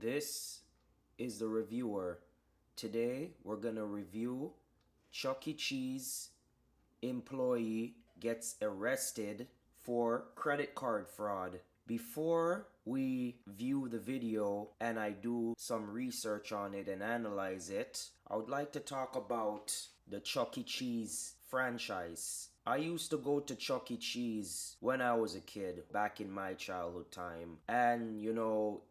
This is the reviewer. Today we're gonna review Chuck E. Cheese employee gets arrested for credit card fraud. Before we view the video and I do some research on it and analyze it, I would like to talk about the Chuck E. Cheese franchise. I used to go to Chuck E. Cheese when I was a kid, back in my childhood time. And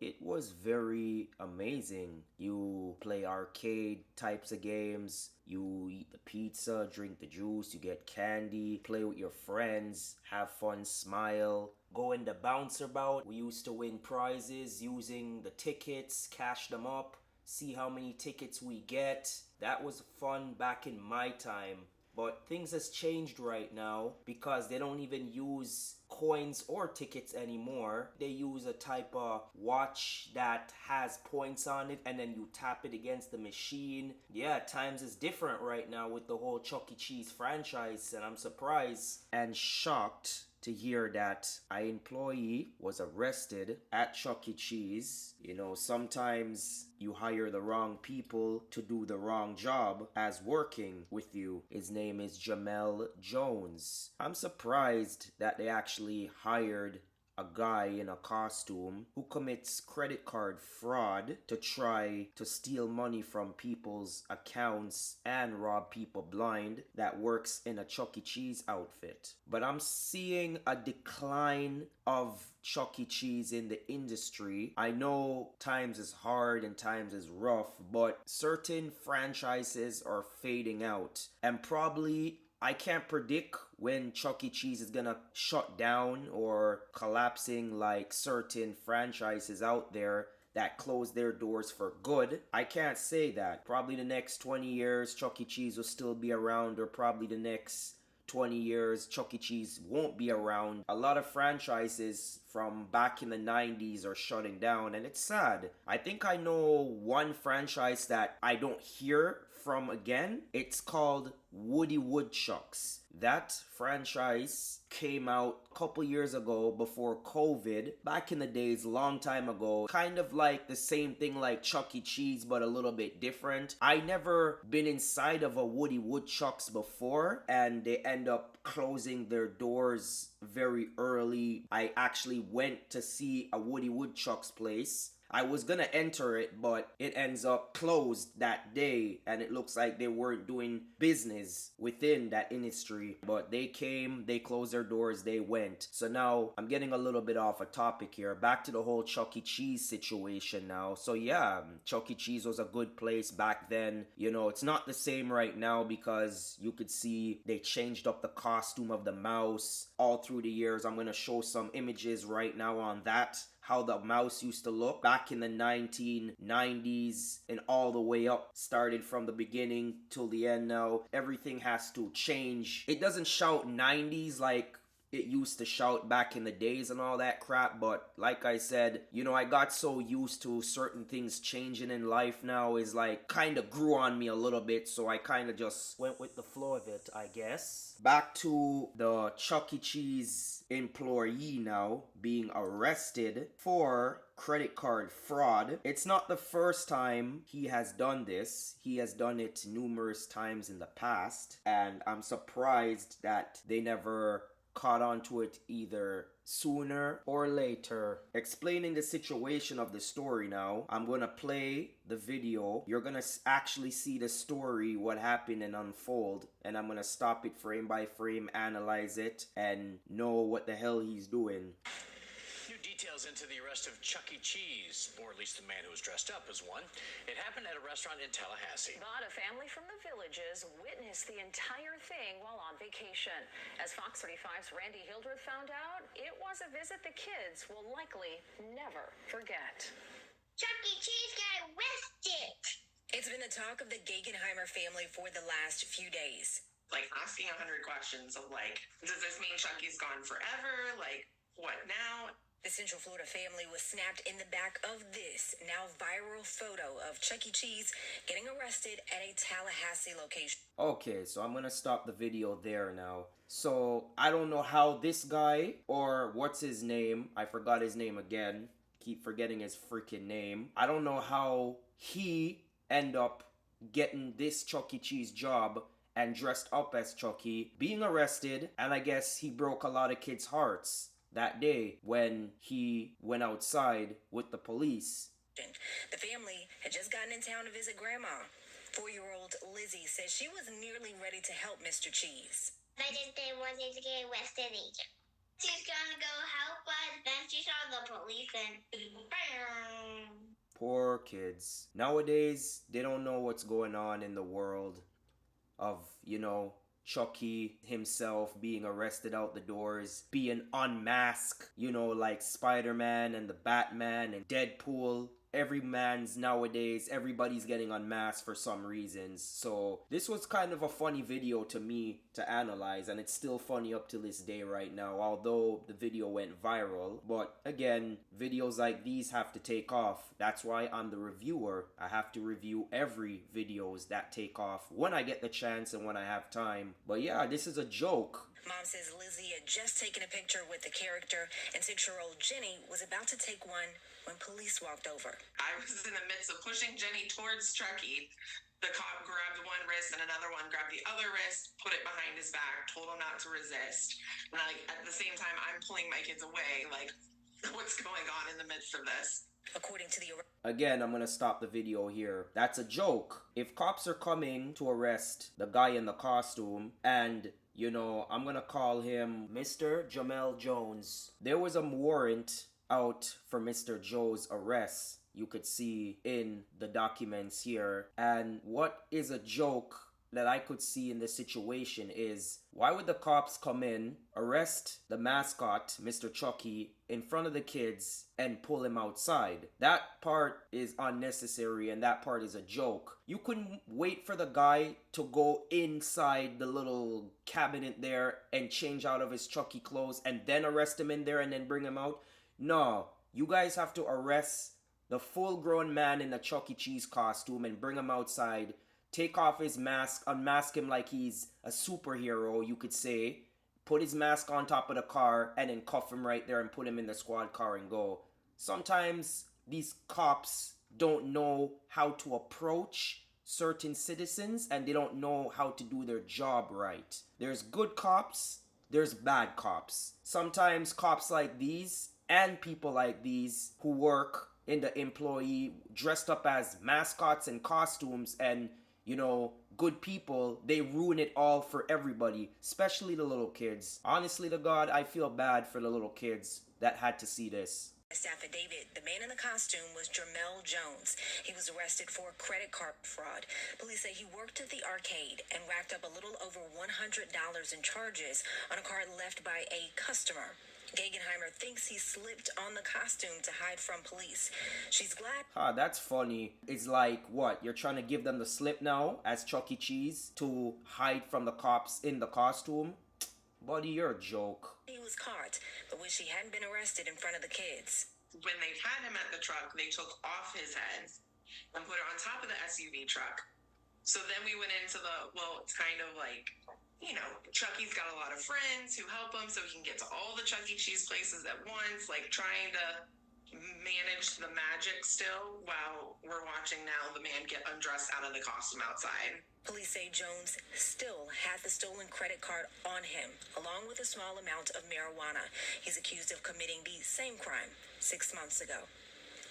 it was very amazing. You play arcade types of games, you eat the pizza, drink the juice, you get candy, play with your friends, have fun, smile. Go in the bouncer bout. We used to win prizes using the tickets, cash them up, see how many tickets we get. That was fun back in my time. But things has changed right now because they don't even use coins or tickets anymore. They use a type of watch that has points on it and then you tap it against the machine. Yeah, times is different right now with the whole Chuck E. Cheese franchise, and I'm surprised and shocked to hear that an employee was arrested at Chuck E. Cheese. Sometimes you hire the wrong people to do the wrong job as working with you. His name is Jamel Jones. I'm surprised that they actually hired a guy in a costume who commits credit card fraud to try to steal money from people's accounts and rob people blind that works in a Chuck E. Cheese outfit. But I'm seeing a decline of Chuck E. Cheese in the industry. I know times is hard and times is rough, but certain franchises are fading out, and probably I can't predict when Chuck E. Cheese is gonna shut down or collapsing like certain franchises out there that close their doors for good. I can't say that. Probably the next 20 years Chuck E. Cheese will still be around, or probably the next 20 years Chuck E. Cheese won't be around. A lot of franchises from back in the 90s are shutting down, and it's sad. I think I know one franchise that I don't hear from again. It's called Woody Woodchucks. That franchise came out a couple years ago before COVID. Back in the days, long time ago. Kind of like the same thing like Chuck E. Cheese, but a little bit different. I never been inside of a Woody Woodchucks before, and they end up closing their doors very early. I actually went to see a Woody Woodchucks place. I was gonna enter it, but it ends up closed that day, and it looks like they weren't doing business within that industry. But they came, they closed their doors, they went. So now I'm getting a little bit off a topic here. Back to the whole Chuck E. Cheese situation now. So yeah, Chuck E. Cheese was a good place back then. It's not the same right now because you could see they changed up the costume of the mouse all through the years. I'm gonna show some images right now on that, how the mouse used to look back in the 1990s and all the way up. Started from the beginning till the end now. Everything has to change. It doesn't shout 90s like it used to shout back in the days and all that crap, but like I said, I got so used to certain things changing in life now, is like kind of grew on me a little bit, so I kind of just went with the flow of it, I guess. Back to the Chuck E. Cheese employee now being arrested for credit card fraud. It's not the first time he has done this. He has done it numerous times in the past, and I'm surprised that they never caught on to it either sooner or later. Explaining the situation of the story now, I'm gonna play the video. You're gonna actually see the story, what happened and unfold, and I'm gonna stop it frame by frame, analyze it, and know what the hell he's doing. New details into the arrest of Chuck E. Cheese, or at least the man who was dressed up as one. It happened at a restaurant in Tallahassee. But a family from the Villages witnessed the entire thing while on vacation. As Fox 35's Randy Hildreth found out, it was a visit the kids will likely never forget. Chuck E. Cheese got arrested. It's been the talk of the Gegenheimer family for the last few days. Asking 100 questions of does this mean Chucky's gone forever? What now? The Central Florida family was snapped in the back of this now viral photo of Chuck E. Cheese getting arrested at a Tallahassee location. Okay, so I'm gonna stop the video there now. So I don't know how this guy, or what's his name, I forgot his name again, keep forgetting his freaking name. I don't know how he end up getting this Chuck E. Cheese job and dressed up as Chucky, being arrested, and I guess he broke a lot of kids' hearts that day when he went outside with the police. The family had just gotten in town to visit Grandma. 4-year-old Lizzie says she was nearly ready to help Mr. Cheese. I just didn't want him to get arrested either. She's gonna go help us, then she saw the police and bam. Poor kids. Nowadays, they don't know what's going on in the world of, you know, Chucky himself being arrested out the doors, being unmasked, you know, like Spider-Man and the Batman and Deadpool. Everybody's getting unmasked for some reasons. So this was kind of a funny video to me to analyze, and it's still funny up to this day right now, although the video went viral. But again, videos like these have to take off. That's why I'm the reviewer. I have to review every videos that take off when I get the chance and when I have time. But yeah, this is a joke. Mom says Lizzie had just taken a picture with the character, and 6-year-old Jenny was about to take one when police walked over. I was in the midst of pushing Jenny towards Chucky. The cop grabbed one wrist and another one grabbed the other wrist, put it behind his back, told him not to resist. And at the same time, I'm pulling my kids away. Like, what's going on in the midst of this? According to the Again, I'm gonna stop the video here. That's a joke. If cops are coming to arrest the guy in the costume, and you know, I'm gonna call him Mr. Jamel Jones. There was a warrant out for Mr. Joe's arrest, you could see in the documents here. And what is a joke that I could see in this situation is, why would the cops come in, arrest the mascot, Mr. Chucky, in front of the kids and pull him outside? That part is unnecessary, and that part is a joke. You couldn't wait for the guy to go inside the little cabinet there and change out of his Chucky clothes and then arrest him in there and then bring him out? No, you guys have to arrest the full-grown man in the Chuck E. Cheese costume and bring him outside, take off his mask, unmask him like he's a superhero, you could say, put his mask on top of the car, and then cuff him right there and put him in the squad car and go. Sometimes these cops don't know how to approach certain citizens, and they don't know how to do their job right. There's good cops, there's bad cops. Sometimes cops like these and people like these who work in the employee dressed up as mascots and costumes and, you know, good people, they ruin it all for everybody, especially the little kids. Honestly to God, I feel bad for the little kids that had to see this. affidavit, the man in the costume was Jamel Jones. He was arrested for credit card fraud. Police say he worked at the arcade and racked up a little over $100 in charges on a card left by a customer. Gegenheimer thinks he slipped on the costume to hide from police. She's glad. That's funny. It's like, what, you're trying to give them the slip now as Chuck E. Cheese to hide from the cops in the costume? Buddy, you're a joke. He was caught, but wish he hadn't been arrested in front of the kids. When they had him at the truck, they took off his head and put it on top of the SUV truck. So then we went into it's kind of like, you know, Chucky's got a lot of friends who help him so he can get to all the Chuck E. Cheese places at once, like trying to manage the magic still while we're watching now the man get undressed out of the costume outside. Police say Jones still had the stolen credit card on him, along with a small amount of marijuana. He's accused of committing the same crime 6 months ago.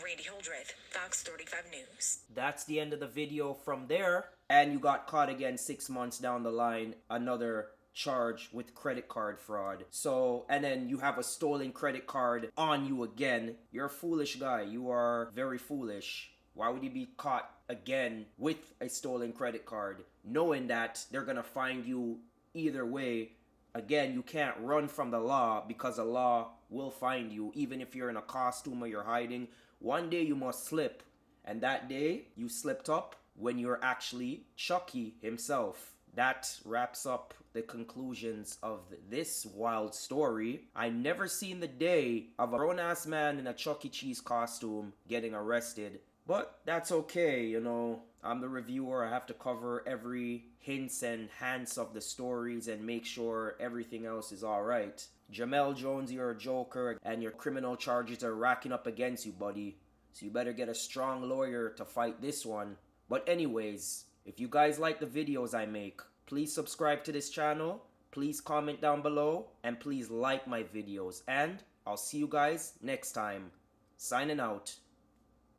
Randy Hildreth, Fox 35 News. That's the end of the video from there. And you got caught again 6 months down the line. Another charge with credit card fraud. So, and then you have a stolen credit card on you again. You're a foolish guy. You are very foolish. Why would you be caught again with a stolen credit card, knowing that they're gonna find you either way? Again, you can't run from the law because the law will find you, even if you're in a costume or you're hiding. One day you must slip, and that day you slipped up when you're actually Chucky himself. That wraps up the conclusions of this wild story. I never seen the day of a grown-ass man in a Chuck E. Cheese costume getting arrested But that's okay, you know. I'm the reviewer. I have to cover every hints and hants of the stories and make sure everything else is alright. Jamel Jones, you're a joker and your criminal charges are racking up against you, buddy. So you better get a strong lawyer to fight this one. But anyways, if you guys like the videos I make, please subscribe to this channel, please comment down below, and please like my videos. And I'll see you guys next time. Signing out.